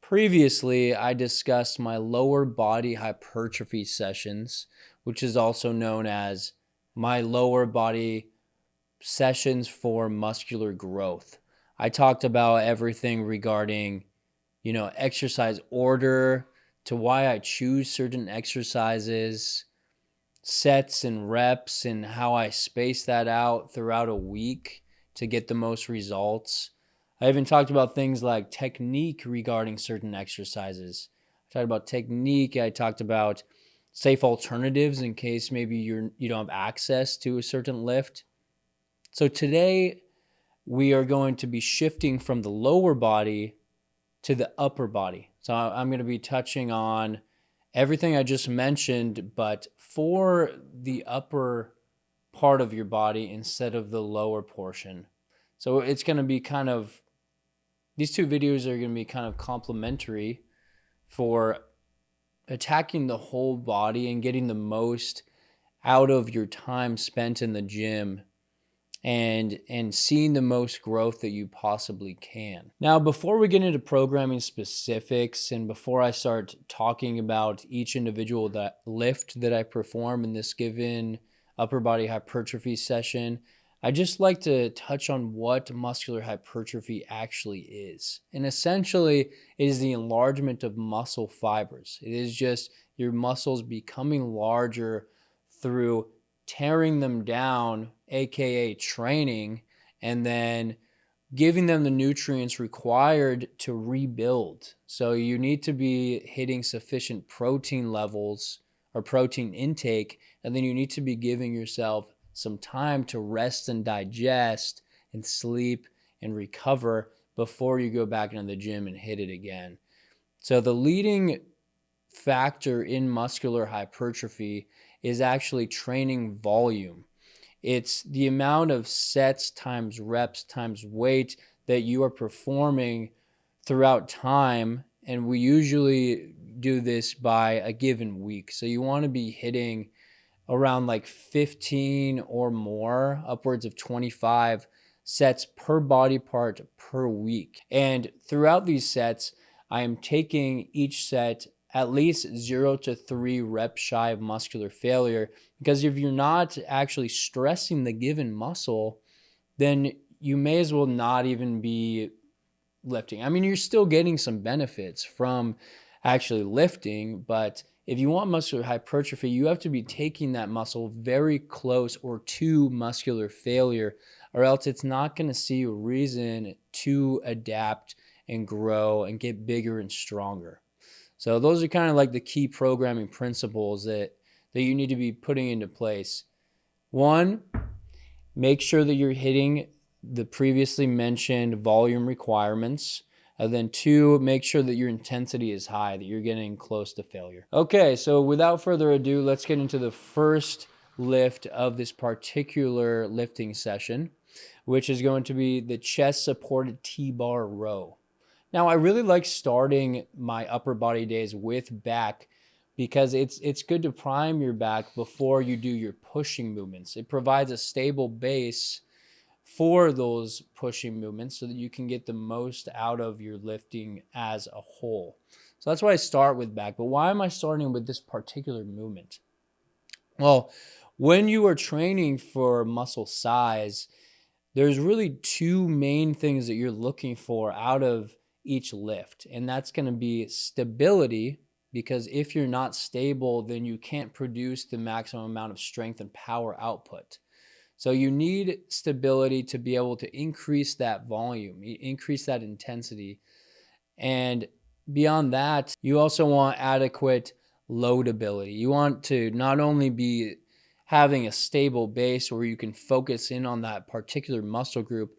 Previously, I discussed my lower body hypertrophy sessions, which is also known as my lower body sessions for muscular growth. I talked about everything regarding, exercise order, to why I choose certain exercises, sets and reps, and how I space that out throughout a week to get the most results. I even talked about things like technique regarding certain exercises. I talked about technique. I talked about safe alternatives in case maybe you don't have access to a certain lift. So today we are going to be shifting from the lower body to the upper body. So I'm going to be touching on everything I just mentioned, but for the upper part of your body instead of the lower portion. So it's going to be these two videos are going to be kind of complementary for attacking the whole body and getting the most out of your time spent in the gym and seeing the most growth that you possibly can. Now, before we get into programming specifics and before I start talking about each individual lift that I perform in this given upper body hypertrophy session, I just like to touch on what muscular hypertrophy actually is. And essentially, it is the enlargement of muscle fibers. It is just your muscles becoming larger through tearing them down, aka training, and then giving them the nutrients required to rebuild. So you need to be hitting sufficient protein levels or protein intake, and then you need to be giving yourself some time to rest and digest and sleep and recover before you go back into the gym and hit it again. So the leading factor in muscular hypertrophy is actually training volume. It's the amount of sets times reps times weight that you are performing throughout time. And we usually do this by a given week. So you want to be hitting around like 15 or more, upwards of 25 sets per body part per week. And throughout these sets, I am taking each set at least 0 to 3 reps shy of muscular failure, because if you're not actually stressing the given muscle, then you may as well not even be lifting. I mean, you're still getting some benefits from actually lifting, but if you want muscular hypertrophy, you have to be taking that muscle very close or to muscular failure, or else it's not going to see a reason to adapt and grow and get bigger and stronger. So those are kind of like the key programming principles that you need to be putting into place. One, make sure that you're hitting the previously mentioned volume requirements. And then two, make sure that your intensity is high, that you're getting close to failure. Okay, so without further ado, let's get into the first lift of this particular lifting session, which is going to be the chest supported T-bar row. Now, I really like starting my upper body days with back because it's good to prime your back before you do your pushing movements. It provides a stable base for those pushing movements so that you can get the most out of your lifting as a whole. So that's why I start with back. But why am I starting with this particular movement? Well, when you are training for muscle size, there's really two main things that you're looking for out of each lift, and that's going to be stability, because if you're not stable, then you can't produce the maximum amount of strength and power output. So you need stability to be able to increase that volume, increase that intensity. And beyond that, you also want adequate loadability. You want to not only be having a stable base where you can focus in on that particular muscle group,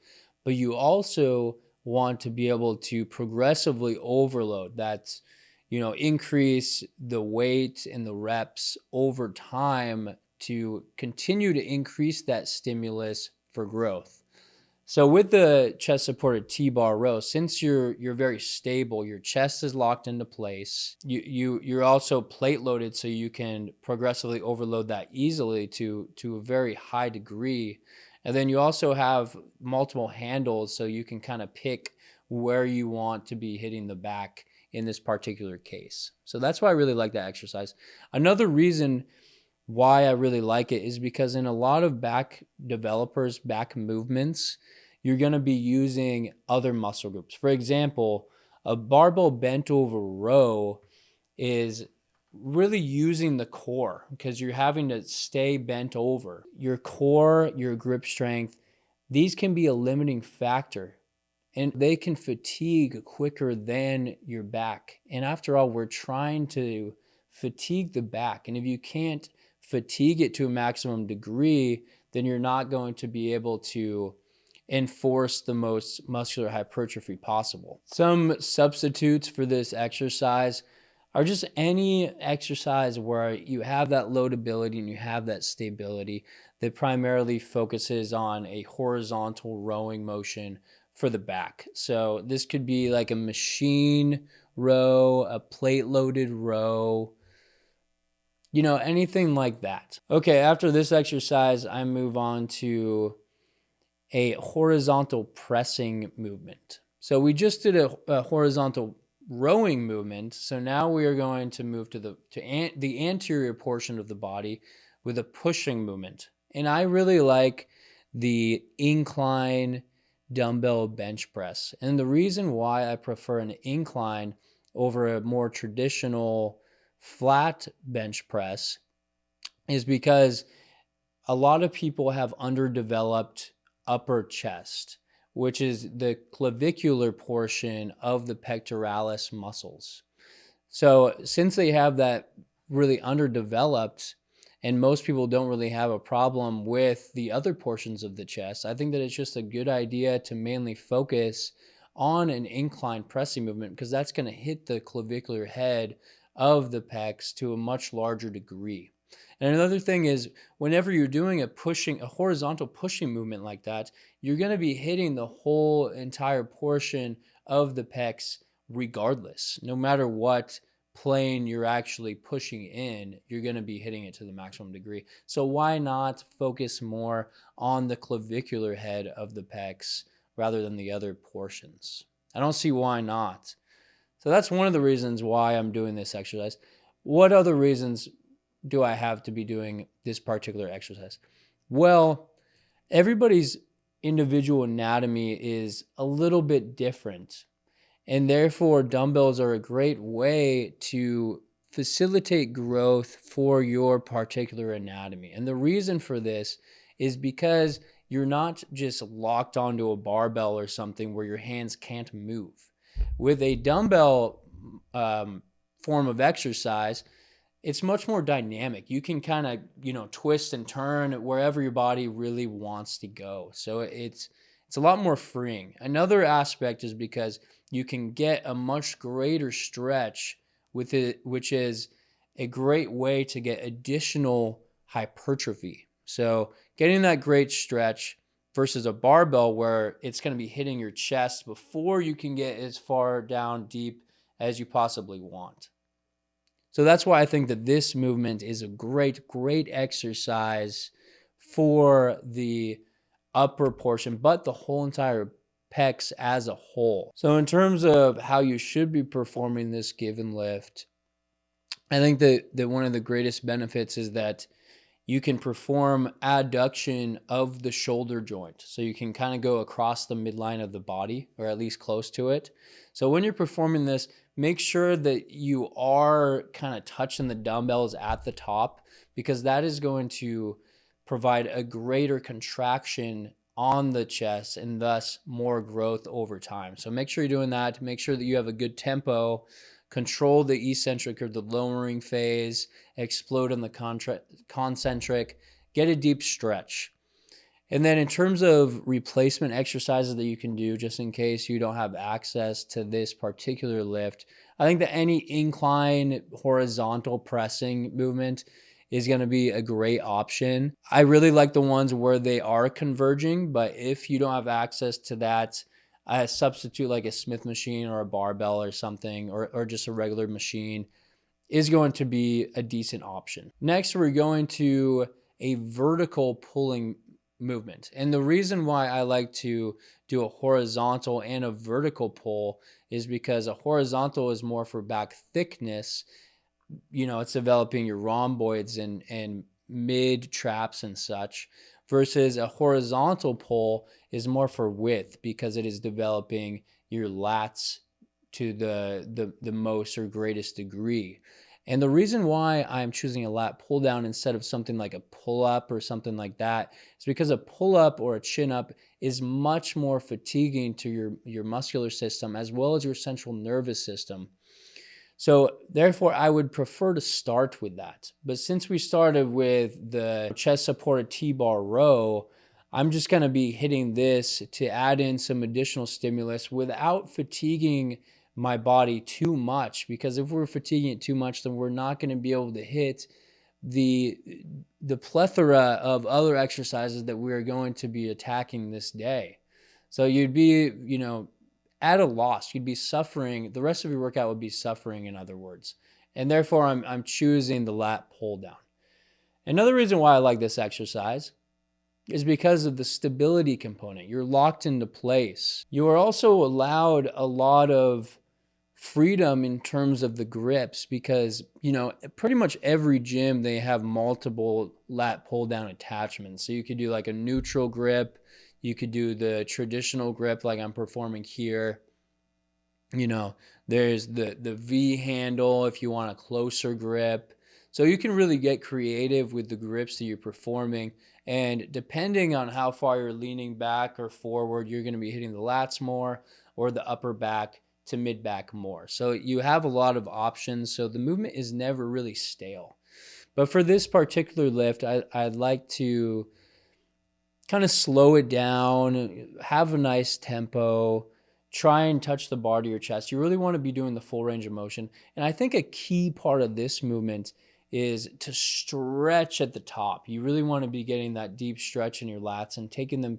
but you also want to be able to progressively overload. That's, increase the weight and the reps over time to continue to increase that stimulus for growth. So with the chest supported T-bar row, since you're very stable, your chest is locked into place. You're also plate loaded, so you can progressively overload that easily to a very high degree. And then you also have multiple handles, so you can kind of pick where you want to be hitting the back in this particular case. So that's why I really like that exercise. Another reason why I really like it is because in a lot of back developers, back movements, you're going to be using other muscle groups. For example, a barbell bent over row is really using the core because you're having to stay bent over. Your core, your grip strength, these can be a limiting factor and they can fatigue quicker than your back. And after all, we're trying to fatigue the back. And if you can't fatigue it to a maximum degree, then you're not going to be able to enforce the most muscular hypertrophy possible. Some substitutes for this exercise are just any exercise where you have that loadability and you have that stability that primarily focuses on a horizontal rowing motion for the back. So this could be like a machine row, a plate loaded row, anything like that. Okay, after this exercise, I move on to a horizontal pressing movement. So we just did a horizontal rowing movement. So now we are going to move to the anterior portion of the body with a pushing movement. And I really like the incline dumbbell bench press. And the reason why I prefer an incline over a more traditional flat bench press is because a lot of people have underdeveloped upper chest, which is the clavicular portion of the pectoralis muscles. So since they have that really underdeveloped, and most people don't really have a problem with the other portions of the chest, I think that it's just a good idea to mainly focus on an incline pressing movement because that's going to hit the clavicular head of the pecs to a much larger degree. And another thing is whenever you're doing a horizontal pushing movement like that, you're going to be hitting the whole entire portion of the pecs regardless. No matter what plane you're actually pushing in, you're going to be hitting it to the maximum degree. So why not focus more on the clavicular head of the pecs rather than the other portions? I don't see why not. So that's one of the reasons why I'm doing this exercise. What other reasons do I have to be doing this particular exercise? Well, everybody's individual anatomy is a little bit different, and therefore dumbbells are a great way to facilitate growth for your particular anatomy. And the reason for this is because you're not just locked onto a barbell or something where your hands can't move. With a dumbbell form of exercise, it's much more dynamic. You can kind of, twist and turn wherever your body really wants to go. So it's a lot more freeing. Another aspect is because you can get a much greater stretch with it, which is a great way to get additional hypertrophy. So getting that great stretch versus a barbell where it's going to be hitting your chest before you can get as far down deep as you possibly want. So that's why I think that this movement is a great, great exercise for the upper portion, but the whole entire pecs as a whole. So in terms of how you should be performing this given lift, I think that one of the greatest benefits is that you can perform adduction of the shoulder joint. So you can kind of go across the midline of the body, or at least close to it. So when you're performing this, make sure that you are kind of touching the dumbbells at the top, because that is going to provide a greater contraction on the chest and thus more growth over time. So make sure you're doing that. Make sure that you have a good tempo. Control the eccentric or the lowering phase, explode on the concentric, get a deep stretch. And then in terms of replacement exercises that you can do just in case you don't have access to this particular lift, I think that any incline horizontal pressing movement is going to be a great option. I really like the ones where they are converging, but if you don't have access to that, I substitute like a Smith machine or a barbell or something, or just a regular machine is going to be a decent option. Next, we're going to a vertical pulling movement. And the reason why I like to do a horizontal and a vertical pull is because a horizontal is more for back thickness. It's developing your rhomboids and mid traps and such, versus a horizontal pull is more for width because it is developing your lats to the most or greatest degree. And the reason why I'm choosing a lat pull down instead of something like a pull up or something like that is because a pull up or a chin up is much more fatiguing to your muscular system as well as your central nervous system. So therefore, I would prefer to start with that. But since we started with the chest supported T-bar row, I'm just going to be hitting this to add in some additional stimulus without fatiguing my body too much. Because if we're fatiguing it too much, then we're not going to be able to hit the plethora of other exercises that we are going to be attacking this day. So you'd be, at a loss. You'd be suffering. The rest of your workout would be suffering, in other words. And therefore, I'm choosing the lat pull down. Another reason why I like this exercise is because of the stability component. You're locked into place. You are also allowed a lot of freedom in terms of the grips because, pretty much every gym, they have multiple lat pull down attachments. So you could do like a neutral grip. You could do the traditional grip like I'm performing here. There's the V handle if you want a closer grip. So you can really get creative with the grips that you're performing. And depending on how far you're leaning back or forward, you're going to be hitting the lats more or the upper back to mid back more. So you have a lot of options. So the movement is never really stale. But for this particular lift, I'd like to kind of slow it down, have a nice tempo, try and touch the bar to your chest. You really want to be doing the full range of motion. And I think a key part of this movement is to stretch at the top. You really want to be getting that deep stretch in your lats and taking them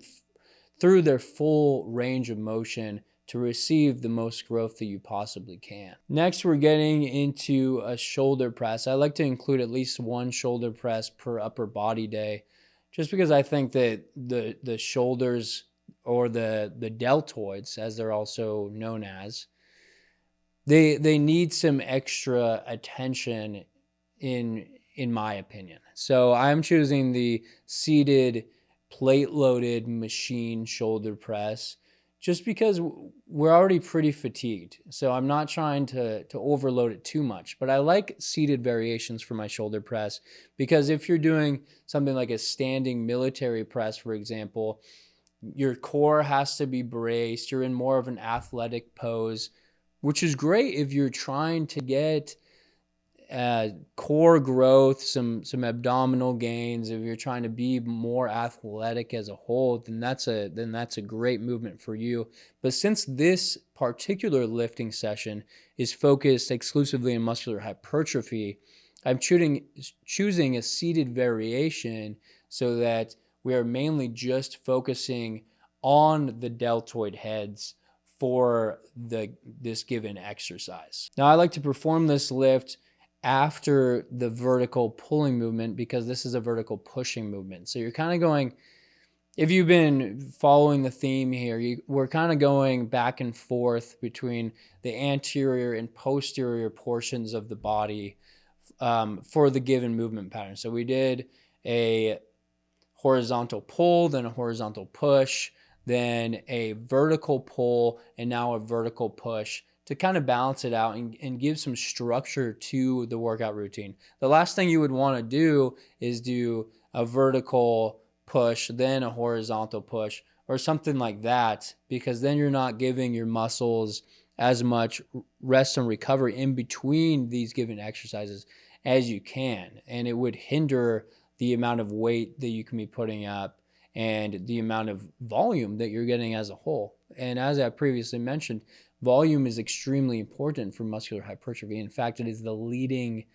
through their full range of motion to receive the most growth that you possibly can. Next, we're getting into a shoulder press. I like to include at least one shoulder press per upper body day, just because I think that the shoulders, or the deltoids, as they're also known as, they need some extra attention in my opinion. So I'm choosing the seated plate loaded machine shoulder press just because we're already pretty fatigued. So I'm not trying to overload it too much, but I like seated variations for my shoulder press because if you're doing something like a standing military press, for example, your core has to be braced. You're in more of an athletic pose, which is great if you're trying to get core growth, some abdominal gains. If you're trying to be more athletic as a whole, then that's a great movement for you. But since this particular lifting session is focused exclusively on muscular hypertrophy, I'm choosing a seated variation so that we are mainly just focusing on the deltoid heads for this given exercise. Now, I like to perform this lift after the vertical pulling movement because this is a vertical pushing movement. So you're kind of going, if you've been following the theme here, we're kind of going back and forth between the anterior and posterior portions of the body for the given movement pattern. So we did a horizontal pull, then a horizontal push, then a vertical pull, and now a vertical push to kind of balance it out and give some structure to the workout routine. The last thing you would want to do is do a vertical push, then a horizontal push, or something like that, because then you're not giving your muscles as much rest and recovery in between these given exercises as you can. And it would hinder the amount of weight that you can be putting up and the amount of volume that you're getting as a whole. And as I previously mentioned, volume is extremely important for muscular hypertrophy. In fact, it is the leading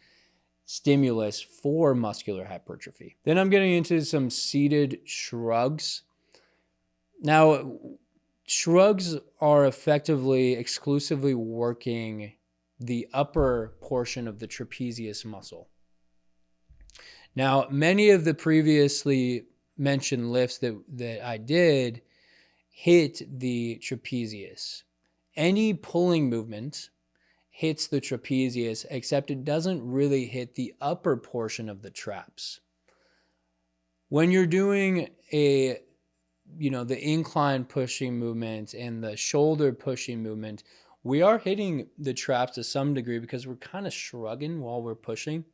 stimulus for muscular hypertrophy. Then I'm getting into some seated shrugs. Now, shrugs are effectively exclusively working the upper portion of the trapezius muscle. Now, many of the previously mentioned lifts that I did hit the trapezius. Any pulling movement hits the trapezius, except it doesn't really hit the upper portion of the traps. When you're doing the incline pushing movement and the shoulder pushing movement, we are hitting the traps to some degree because we're kind of shrugging while we're pushing,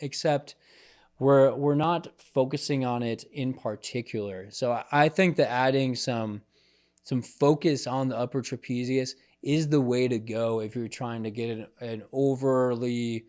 except we're not focusing on it in particular. So I think that adding some focus on the upper trapezius is the way to go if you're trying to get an overly,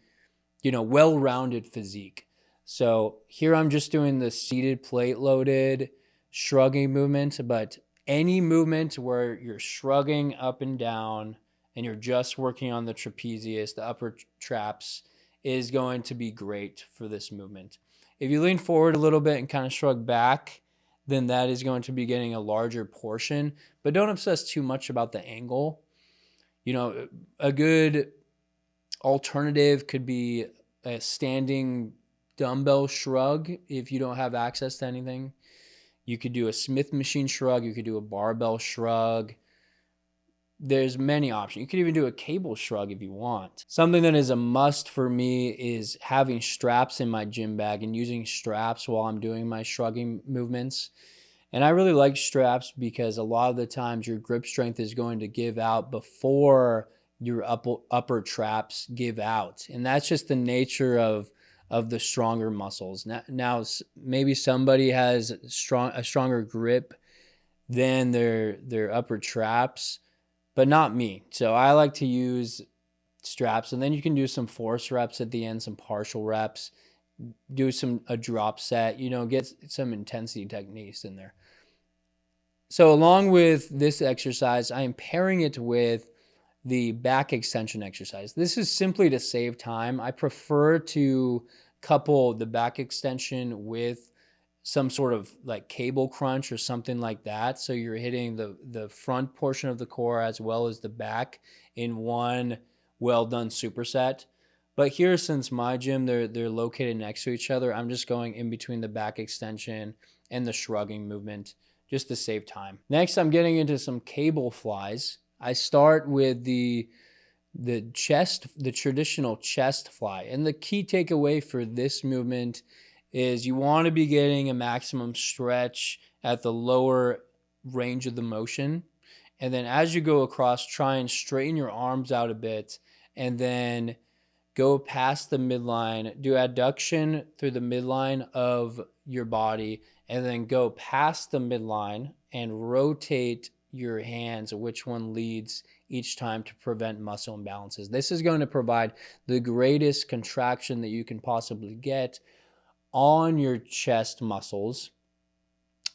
well-rounded physique. So here I'm just doing the seated plate loaded shrugging movement, but any movement where you're shrugging up and down and you're just working on the trapezius, the upper traps, is going to be great for this movement. If you lean forward a little bit and kind of shrug back, then that is going to be getting a larger portion, but don't obsess too much about the angle. A good alternative could be a standing dumbbell shrug if you don't have access to anything. You could do a Smith machine shrug. You could do a barbell shrug. There's many options. You could even do a cable shrug if you want. Something that is a must for me is having straps in my gym bag and using straps while I'm doing my shrugging movements. And I really like straps because a lot of the times your grip strength is going to give out before your upper traps give out. And that's just the nature of the stronger muscles. Now maybe somebody has a stronger grip than their upper traps, but not me. So I like to use straps, and then you can do some force reps at the end, some partial reps, do a drop set, get some intensity techniques in there. So along with this exercise, I am pairing it with the back extension exercise. This is simply to save time. I prefer to couple the back extension with some sort of like cable crunch or something like that. So you're hitting the front portion of the core as well as the back in one well done superset. But here, since my gym, they're located next to each other, I'm just going in between the back extension and the shrugging movement just to save time. Next, I'm getting into some cable flies. I start with the traditional chest fly. And the key takeaway for this movement is you want to be getting a maximum stretch at the lower range of the motion. And then as you go across, try and straighten your arms out a bit and then go past the midline, do adduction through the midline of your body, and then go past the midline and rotate your hands, which one leads each time to prevent muscle imbalances. This is going to provide the greatest contraction that you can possibly get on your chest muscles,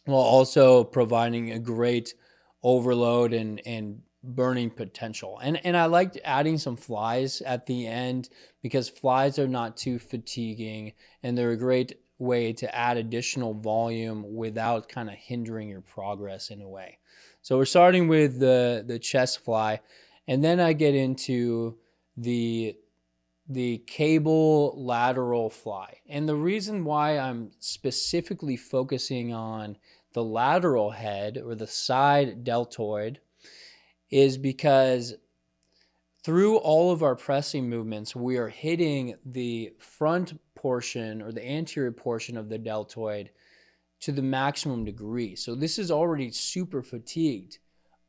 while also providing a great overload and burning potential. And I liked adding some flies at the end because flies are not too fatiguing and they're a great way to add additional volume without kind of hindering your progress in a way. So we're starting with the chest fly, and then I get into the cable lateral fly. And the reason why I'm specifically focusing on the lateral head or the side deltoid is because through all of our pressing movements, we are hitting the front portion or the anterior portion of the deltoid to the maximum degree. So this is already super fatigued,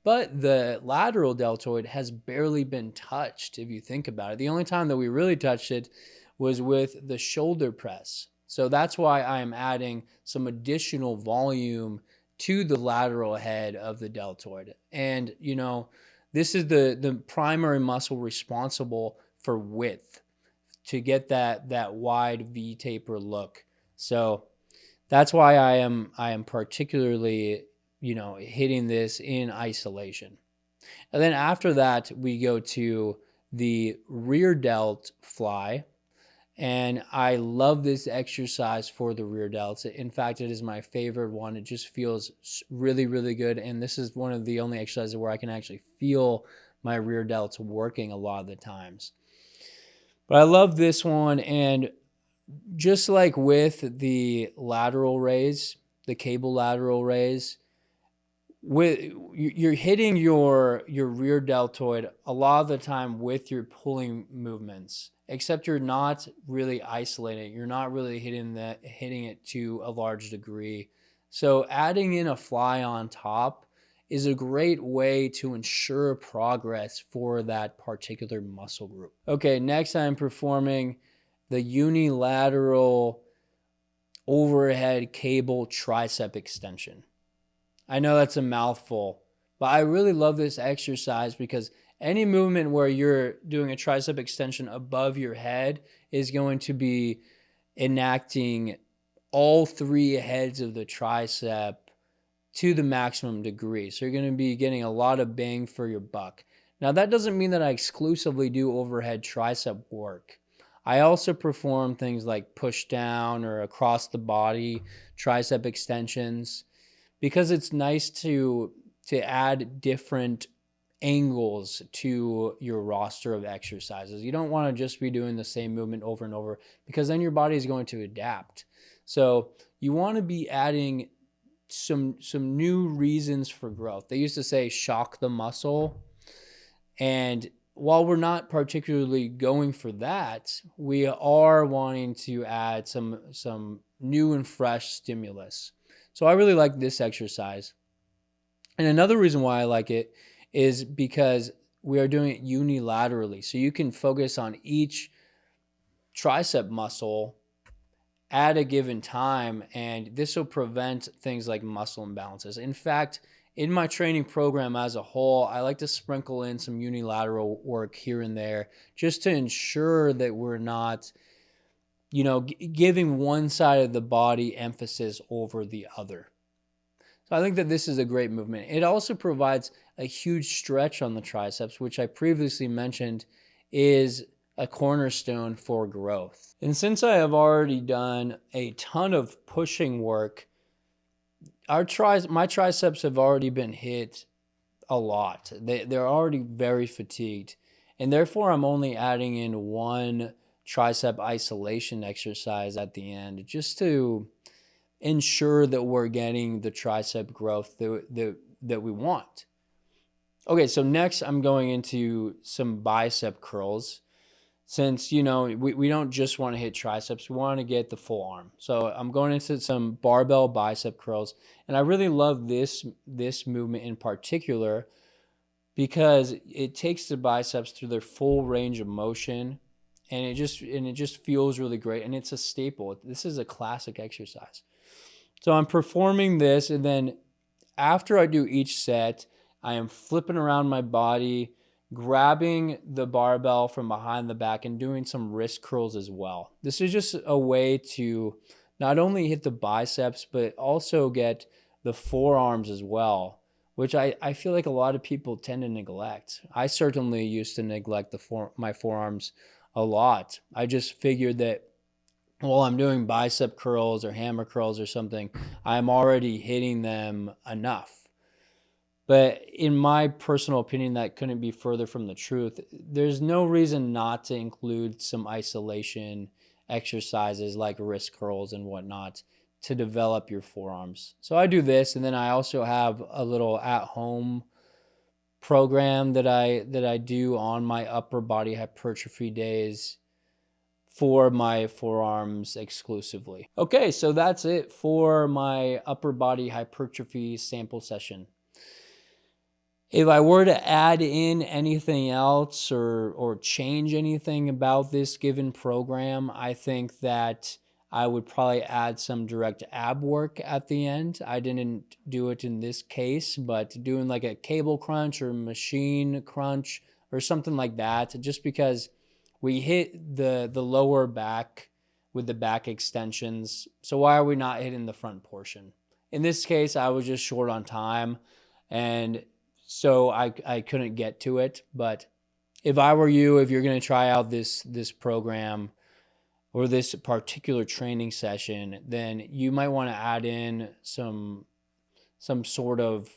but the lateral deltoid has barely been touched if you think about it. The only time that we really touched it was with the shoulder press. So that's why I am adding some additional volume to the lateral head of the deltoid. And, this is the primary muscle responsible for width to get that wide V taper look. So that's why I am particularly, hitting this in isolation. And then after that, we go to the rear delt fly. And I love this exercise for the rear delts. In fact, it is my favorite one. It just feels really, really good. And this is one of the only exercises where I can actually feel my rear delts working a lot of the times. But I love this one. And just like with the lateral raise, the cable lateral raise, you're hitting your rear deltoid a lot of the time with your pulling movements, except you're not really isolating. You're not really hitting it to a large degree. So adding in a fly on top is a great way to ensure progress for that particular muscle group. Okay, next I'm performing the unilateral overhead cable tricep extension. I know that's a mouthful, but I really love this exercise because any movement where you're doing a tricep extension above your head is going to be enacting all three heads of the tricep to the maximum degree. So you're going to be getting a lot of bang for your buck. Now, that doesn't mean that I exclusively do overhead tricep work. I also perform things like push down or across the body tricep extensions, because it's nice to add different angles to your roster of exercises. You don't want to just be doing the same movement over and over, because then your body is going to adapt. So you want to be adding some new reasons for growth. They used to say shock the muscle, and while we're not particularly going for that, we are wanting to add some new and fresh stimulus. So I really like this exercise. And another reason why I like it is because we are doing it unilaterally. So you can focus on each tricep muscle at a given time, and this will prevent things like muscle imbalances. In fact, in my training program as a whole, I like to sprinkle in some unilateral work here and there just to ensure that we're not, giving one side of the body emphasis over the other. So I think that this is a great movement. It also provides a huge stretch on the triceps, which I previously mentioned is a cornerstone for growth. And since I have already done a ton of pushing work, my triceps have already been hit a lot. They're already very fatigued. And therefore, I'm only adding in one tricep isolation exercise at the end just to ensure that we're getting the tricep growth that we want. Okay, so next I'm going into some bicep curls. Since, we don't just want to hit triceps, we want to get the full arm. So I'm going into some barbell bicep curls. And I really love this movement in particular because it takes the biceps through their full range of motion, and it just feels really great. And it's a staple. This is a classic exercise. So I'm performing this, and then after I do each set, I am flipping around my body, grabbing the barbell from behind the back, and doing some wrist curls as well. This is just a way to not only hit the biceps, but also get the forearms as well, which I feel like a lot of people tend to neglect. I certainly used to neglect my forearms a lot. I just figured that while I'm doing bicep curls or hammer curls or something, I'm already hitting them enough. But in my personal opinion, that couldn't be further from the truth. There's no reason not to include some isolation exercises like wrist curls and whatnot to develop your forearms. So I do this, and then I also have a little at-home program that I do on my upper body hypertrophy days for my forearms exclusively. Okay, so that's it for my upper body hypertrophy sample session. If I were to add in anything else or change anything about this given program, I think that I would probably add some direct ab work at the end. I didn't do it in this case, but doing like a cable crunch or machine crunch or something like that, just because we hit the lower back with the back extensions. So why are we not hitting the front portion? In this case, I was just short on time, and so I couldn't get to it. But if I were you, if you're going to try out this program or this particular training session, then you might want to add in some sort of,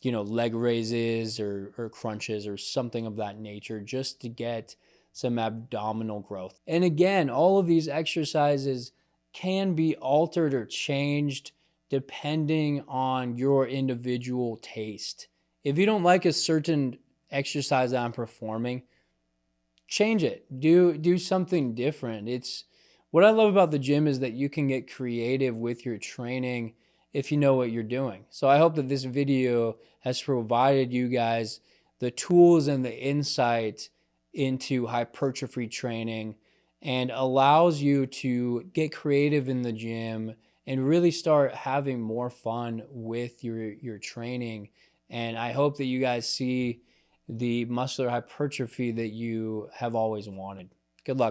leg raises or crunches or something of that nature, just to get some abdominal growth. And again, all of these exercises can be altered or changed depending on your individual taste. If you don't like a certain exercise that I'm performing, change it. Do something different. It's what I love about the gym is that you can get creative with your training if you know what you're doing. So I hope that this video has provided you guys the tools and the insight into hypertrophy training and allows you to get creative in the gym and really start having more fun with your training. And I hope that you guys see the muscular hypertrophy that you have always wanted. Good luck.